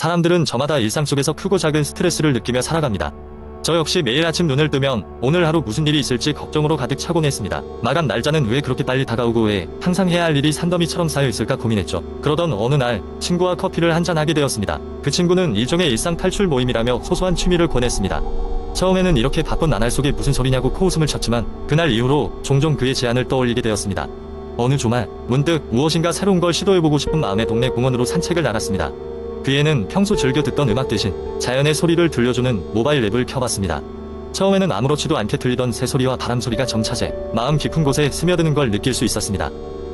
사람들은 저마다 일상 속에서 크고 작은 스트레스를 느끼며 살아갑니다. 저 역시 매일 아침 눈을 뜨면 오늘 하루 무슨 일이 있을지 걱정으로 가득 차곤 했습니다. 마감 날짜는 왜 그렇게 빨리 다가오고 왜 항상 해야 할 일이 산더미처럼 쌓여 있을까 고민했죠. 그러던 어느 날 친구와 커피를 한잔하게 되었습니다. 그 친구는 일종의 일상 탈출 모임이라며 소소한 취미를 권했습니다. 처음에는 이렇게 바쁜 나날 속에 무슨 소리냐고 코웃음을 쳤지만 그날 이후로 종종 그의 제안을 떠올리게 되었습니다. 어느 주말 문득 무엇인가 새로운 걸 시도해보고 싶은 마음에 동네 공원으로 산책을 나갔습니다. 그에는 평소 즐겨 듣던 음악 대신 자연의 소리를 들려주는 모바일 앱을 켜봤습니다. 처음에는 아무렇지도 않게 들리던 새소리와 바람소리가 점차제 마음 깊은 곳에 스며드는 걸 느낄 수 있었습니다.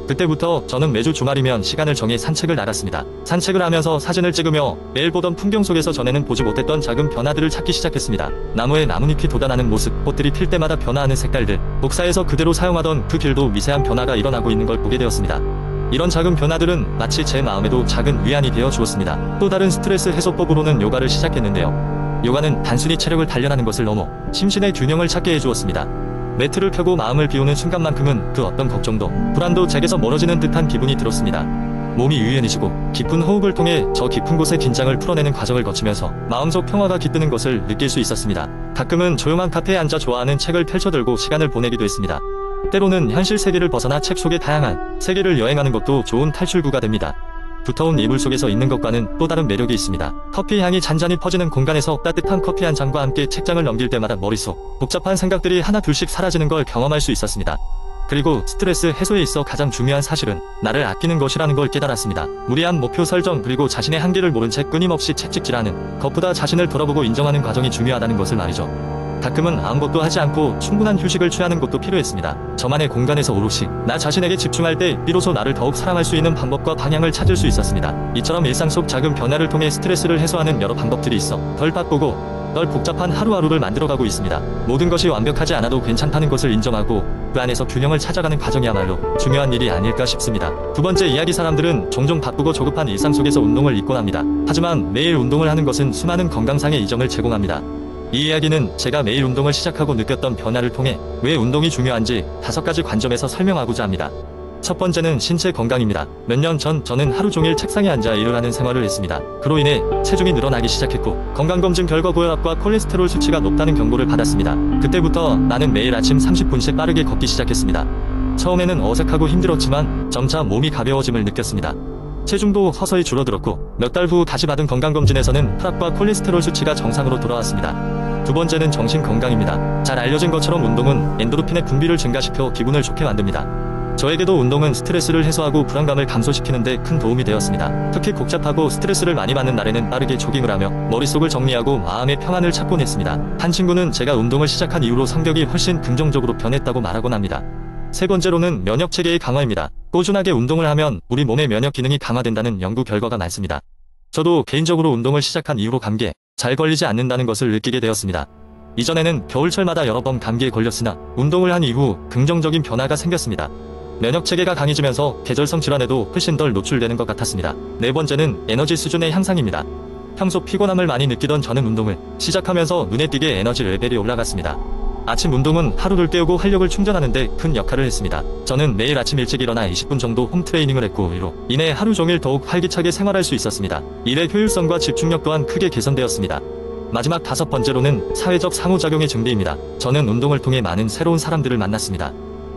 그때부터 저는 매주 주말이면 시간을 정해 산책을 나갔습니다. 산책을 하면서 사진을 찍으며 매일 보던 풍경 속에서 전에는 보지 못했던 작은 변화들을 찾기 시작했습니다. 나무에 나뭇잎이 돋아나는 모습, 꽃들이 필 때마다 변화하는 색깔들, 복사해서 그대로 사용하던 그 길도 미세한 변화가 일어나고 있는 걸 보게 되었습니다. 이런 작은 변화들은 마치 제 마음에도 작은 위안이 되어 주었습니다. 또 다른 스트레스 해소법으로는 요가를 시작했는데요. 요가는 단순히 체력을 단련하는 것을 넘어 심신의 균형을 찾게 해주었습니다. 매트를 펴고 마음을 비우는 순간만큼은 그 어떤 걱정도 불안도 제게서 멀어지는 듯한 기분이 들었습니다. 몸이 유연해지고 깊은 호흡을 통해 저 깊은 곳의 긴장을 풀어내는 과정을 거치면서 마음속 평화가 깃드는 것을 느낄 수 있었습니다. 가끔은 조용한 카페에 앉아 좋아하는 책을 펼쳐들고 시간을 보내기도 했습니다. 때로는 현실 세계를 벗어나 책 속의 다양한 세계를 여행하는 것도 좋은 탈출구가 됩니다. 두터운 이불 속에서 있는 것과는 또 다른 매력이 있습니다. 커피 향이 잔잔히 퍼지는 공간에서 따뜻한 커피 한 잔과 함께 책장을 넘길 때마다 머릿속 복잡한 생각들이 하나 둘씩 사라지는 걸 경험할 수 있었습니다. 그리고 스트레스 해소에 있어 가장 중요한 사실은 나를 아끼는 것이라는 걸 깨달았습니다. 무리한 목표 설정 그리고 자신의 한계를 모른 채 끊임없이 채찍질하는 것보다 자신을 돌아보고 인정하는 과정이 중요하다는 것을 말이죠. 가끔은 아무것도 하지 않고 충분한 휴식을 취하는 것도 필요했습니다. 저만의 공간에서 오롯이 나 자신에게 집중할 때 비로소 나를 더욱 사랑할 수 있는 방법과 방향을 찾을 수 있었습니다. 이처럼 일상 속 작은 변화를 통해 스트레스를 해소하는 여러 방법들이 있어 덜 바쁘고 덜 복잡한 하루하루를 만들어가고 있습니다. 모든 것이 완벽하지 않아도 괜찮다는 것을 인정하고 그 안에서 균형을 찾아가는 과정이야말로 중요한 일이 아닐까 싶습니다. 두 번째 이야기, 사람들은 종종 바쁘고 조급한 일상 속에서 운동을 잊곤 합니다. 하지만 매일 운동을 하는 것은 수많은 건강상의 이점을 제공합니다. 이 이야기는 제가 매일 운동을 시작하고 느꼈던 변화를 통해 왜 운동이 중요한지 5가지 관점에서 설명하고자 합니다. 첫 번째는 신체 건강입니다. 몇 년 전 저는 하루 종일 책상에 앉아 일을 하는 생활을 했습니다. 그로 인해 체중이 늘어나기 시작했고 건강검진 결과 고혈압과 콜레스테롤 수치가 높다는 경고를 받았습니다. 그때부터 나는 매일 아침 30분씩 빠르게 걷기 시작했습니다. 처음에는 어색하고 힘들었지만 점차 몸이 가벼워짐을 느꼈습니다. 체중도 서서히 줄어들었고 몇 달 후 다시 받은 건강검진에서는 혈압과 콜레스테롤 수치가 정상으로 돌아왔습니다. 두 번째는 정신 건강입니다. 잘 알려진 것처럼 운동은 엔도르핀의 분비를 증가시켜 기분을 좋게 만듭니다. 저에게도 운동은 스트레스를 해소하고 불안감을 감소시키는 데 큰 도움이 되었습니다. 특히 복잡하고 스트레스를 많이 받는 날에는 빠르게 조깅을 하며 머릿속을 정리하고 마음의 평안을 찾곤 했습니다. 한 친구는 제가 운동을 시작한 이후로 성격이 훨씬 긍정적으로 변했다고 말하곤 합니다. 세 번째로는 면역체계의 강화입니다. 꾸준하게 운동을 하면 우리 몸의 면역 기능이 강화된다는 연구 결과가 많습니다. 저도 개인적으로 운동을 시작한 이후로 감기에 잘 걸리지 않는다는 것을 느끼게 되었습니다. 이전에는 겨울철마다 여러 번 감기에 걸렸으나 운동을 한 이후 긍정적인 변화가 생겼습니다. 면역체계가 강해지면서 계절성 질환에도 훨씬 덜 노출되는 것 같았습니다. 네 번째는 에너지 수준의 향상입니다. 평소 피곤함을 많이 느끼던 저는 운동을 시작하면서 눈에 띄게 에너지 레벨이 올라갔습니다. 아침 운동은 하루를 깨우고 활력을 충전하는 데 큰 역할을 했습니다. 저는 매일 아침 일찍 일어나 20분 정도 홈트레이닝을 했고 이로 인해 하루 종일 더욱 활기차게 생활할 수 있었습니다. 일의 효율성과 집중력 또한 크게 개선되었습니다. 마지막 5번째로는 사회적 상호작용의 증대입니다. 저는 운동을 통해 많은 새로운 사람들을 만났습니다.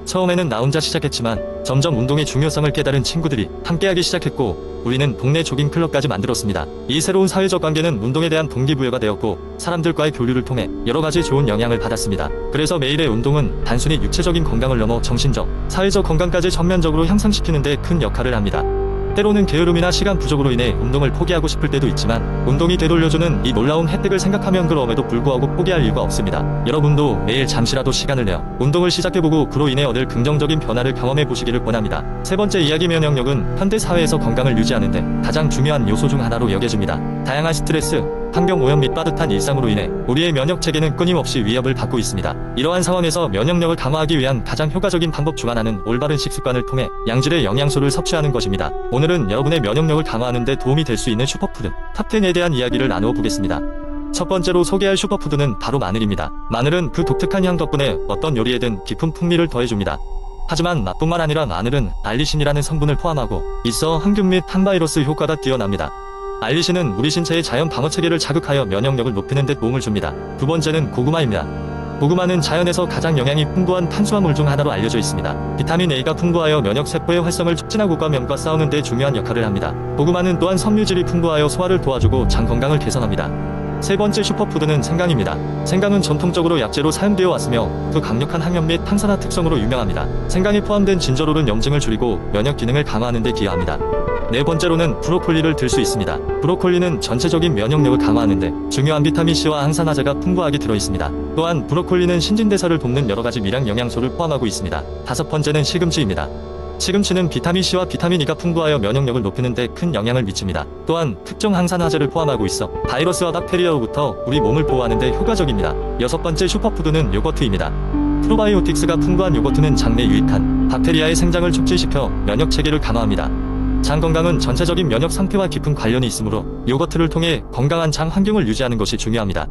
처음에는 나 혼자 시작했지만 점점 운동의 중요성을 깨달은 친구들이 함께하기 시작했고 우리는 동네 조깅 클럽까지 만들었습니다. 이 새로운 사회적 관계는 운동에 대한 동기부여가 되었고 사람들과의 교류를 통해 여러가지 좋은 영향을 받았습니다. 그래서 매일의 운동은 단순히 육체적인 건강을 넘어 정신적, 사회적 건강까지 전면적으로 향상시키는 데 큰 역할을 합니다. 때로는 게으름이나 시간 부족으로 인해 운동을 포기하고 싶을 때도 있지만 운동이 되돌려주는 이 놀라운 혜택을 생각하면 그럼에도 불구하고 포기할 이유가 없습니다. 여러분도 매일 잠시라도 시간을 내어 운동을 시작해보고 그로 인해 얻을 긍정적인 변화를 경험해보시기를 권합니다. 세 번째 이야기, 면역력은 현대사회에서 건강을 유지하는 데 가장 중요한 요소 중 하나로 여겨집니다. 다양한 스트레스, 환경 오염 및 빠듯한 일상으로 인해 우리의 면역체계는 끊임없이 위협을 받고 있습니다. 이러한 상황에서 면역력을 강화하기 위한 가장 효과적인 방법 중 하나는 올바른 식습관을 통해 양질의 영양소를 섭취하는 것입니다. 오늘은 여러분의 면역력을 강화하는 데 도움이 될 수 있는 슈퍼푸드 탑10에 대한 이야기를 나누어 보겠습니다. 첫 번째로 소개할 슈퍼푸드는 바로 마늘입니다. 마늘은 그 독특한 향 덕분에 어떤 요리에든 깊은 풍미를 더해줍니다. 하지만 맛뿐만 아니라 마늘은 알리신이라는 성분을 포함하고 있어 항균 및 항바이러스 효과가 뛰어납니다. 알리신은 우리 신체의 자연 방어 체계를 자극하여 면역력을 높이는 데 도움을 줍니다. 두 번째는 고구마입니다. 고구마는 자연에서 가장 영양이 풍부한 탄수화물 중 하나로 알려져 있습니다. 비타민 A가 풍부하여 면역세포의 활성을 촉진하고 감염과 싸우는 데 중요한 역할을 합니다. 고구마는 또한 섬유질이 풍부하여 소화를 도와주고 장 건강을 개선합니다. 세 번째 슈퍼푸드는 생강입니다. 생강은 전통적으로 약재로 사용되어 왔으며 그 강력한 항염 및 항산화 특성으로 유명합니다. 생강에 포함된 진저롤은 염증을 줄이고 면역 기능을 강화하는 데 기여합니다. 네 번째로는 브로콜리를 들 수 있습니다. 브로콜리는 전체적인 면역력을 강화하는데 중요한 비타민C와 항산화제가 풍부하게 들어있습니다. 또한 브로콜리는 신진대사를 돕는 여러가지 미량 영양소를 포함하고 있습니다. 다섯 번째는 시금치입니다. 시금치는 비타민C와 비타민 E가 풍부하여 면역력을 높이는 데 큰 영향을 미칩니다. 또한 특정 항산화제를 포함하고 있어 바이러스와 박테리아로부터 우리 몸을 보호하는 데 효과적입니다. 여섯 번째 슈퍼푸드는 요거트입니다. 프로바이오틱스가 풍부한 요거트는 장내 유익한 박테리아의 생장을 촉진시켜 면역 체계를 강화합니다. 장 건강은 전체적인 면역 상태와 깊은 관련이 있으므로 요거트를 통해 건강한 장 환경을 유지하는 것이 중요합니다.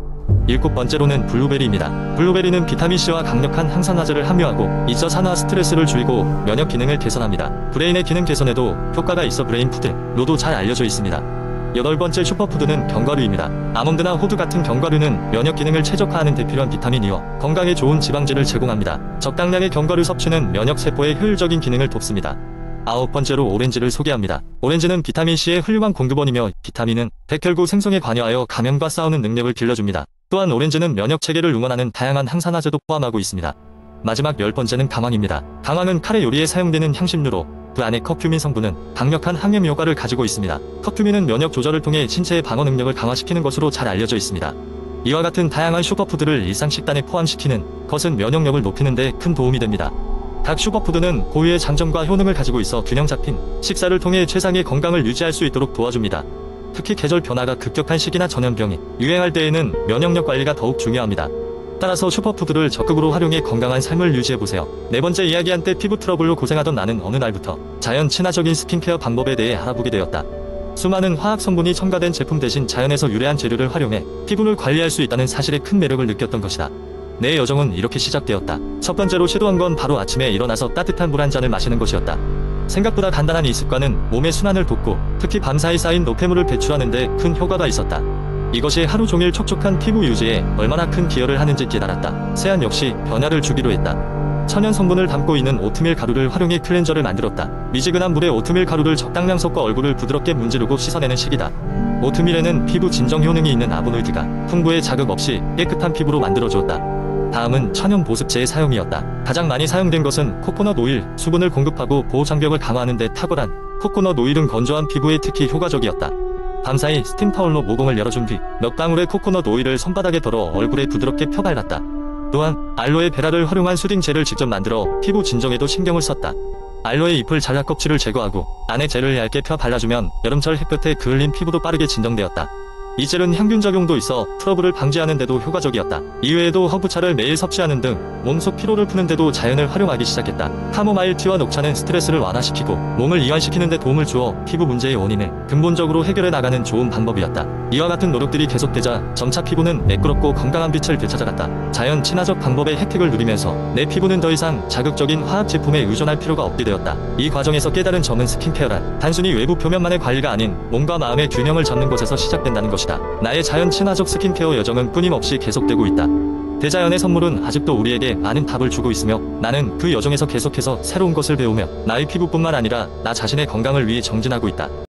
일곱 번째로는 블루베리입니다. 블루베리는 비타민C와 강력한 항산화제를 함유하고 이서 산화 스트레스를 줄이고 면역 기능을 개선합니다. 브레인의 기능 개선에도 효과가 있어 브레인푸드로도 잘 알려져 있습니다. 여덟 번째 슈퍼푸드는 견과류입니다. 아몬드나 호두 같은 견과류는 면역 기능을 최적화하는 데 필요한 비타민 E와 건강에 좋은 지방질을 제공합니다. 적당량의 견과류 섭취는 면역 세포의 효율적인 기능을 돕습니다. 아홉 번째로 오렌지를 소개합니다. 오렌지는 비타민C의 훌륭한 공급원이며 비타민은 백혈구 생성에 관여하여 감염과 싸우는 능력을 길러줍니다. 또한 오렌지는 면역 체계를 응원하는 다양한 항산화제도 포함하고 있습니다. 마지막 열 번째는 강황입니다. 강황은 카레 요리에 사용되는 향신료로 그 안에 커큐민 성분은 강력한 항염 효과를 가지고 있습니다. 커큐민은 면역 조절을 통해 신체의 방어 능력을 강화시키는 것으로 잘 알려져 있습니다. 이와 같은 다양한 슈퍼푸드를 일상 식단에 포함시키는 것은 면역력을 높이는 데 큰 도움이 됩니다. 각 슈퍼푸드는 고유의 장점과 효능을 가지고 있어 균형 잡힌 식사를 통해 최상의 건강을 유지할 수 있도록 도와줍니다. 특히 계절 변화가 급격한 시기나 전염병이 유행할 때에는 면역력 관리가 더욱 중요합니다. 따라서 슈퍼푸드를 적극으로 활용해 건강한 삶을 유지해보세요. 네 번째 이야기한 때 피부 트러블로 고생하던 나는 어느 날부터 자연 친화적인 스킨케어 방법에 대해 알아보게 되었다. 수많은 화학 성분이 첨가된 제품 대신 자연에서 유래한 재료를 활용해 피부를 관리할 수 있다는 사실에 큰 매력을 느꼈던 것이다. 내 여정은 이렇게 시작되었다. 첫 번째로 시도한 건 바로 아침에 일어나서 따뜻한 물 한 잔을 마시는 것이었다. 생각보다 간단한 이 습관은 몸의 순환을 돕고 특히 밤사이 쌓인 노폐물을 배출하는 데 큰 효과가 있었다. 이것이 하루 종일 촉촉한 피부 유지에 얼마나 큰 기여를 하는지 깨달았다. 세안 역시 변화를 주기로 했다. 천연 성분을 담고 있는 오트밀 가루를 활용해 클렌저를 만들었다. 미지근한 물에 오트밀 가루를 적당량 섞어 얼굴을 부드럽게 문지르고 씻어내는 식이다. 오트밀에는 피부 진정 효능이 있는 아보노이드가 풍부해 자극 없이 깨끗한 피부로 만들어주었다. 다음은 천연 보습제의 사용이었다. 가장 많이 사용된 것은 코코넛 오일, 수분을 공급하고 보호 장벽을 강화하는 데 탁월한 코코넛 오일은 건조한 피부에 특히 효과적이었다. 밤사이 스팀 타올로 모공을 열어준 뒤 몇 방울의 코코넛 오일을 손바닥에 덜어 얼굴에 부드럽게 펴발랐다. 또한 알로에 베라를 활용한 수딩 젤을 직접 만들어 피부 진정에도 신경을 썼다. 알로에 잎을 잘라 껍질을 제거하고 안에 젤을 얇게 펴 발라주면 여름철 햇볕에 그을린 피부도 빠르게 진정되었다. 이 젤은 향균 작용도 있어 트러블을 방지하는 데도 효과적이었다. 이외에도 허브차를 매일 섭취하는 등 몸속 피로를 푸는 데도 자연을 활용하기 시작했다. 카모마일 티와 녹차는 스트레스를 완화시키고 몸을 이완시키는 데 도움을 주어 피부 문제의 원인을 근본적으로 해결해 나가는 좋은 방법이었다. 이와 같은 노력들이 계속되자 점차 피부는 매끄럽고 건강한 빛을 되찾아갔다. 자연 친화적 방법의 혜택을 누리면서 내 피부는 더 이상 자극적인 화학 제품에 의존할 필요가 없게 되었다. 이 과정에서 깨달은 점은 스킨케어란 단순히 외부 표면만의 관리가 아닌 몸과 마음의 균형을 잡는 것에서 시작된다는 것이다. 나의 자연 친화적 스킨케어 여정은 끊임없이 계속되고 있다. 대자연의 선물은 아직도 우리에게 많은 답을 주고 있으며 나는 그 여정에서 계속해서 새로운 것을 배우며 나의 피부뿐만 아니라 나 자신의 건강을 위해 정진하고 있다.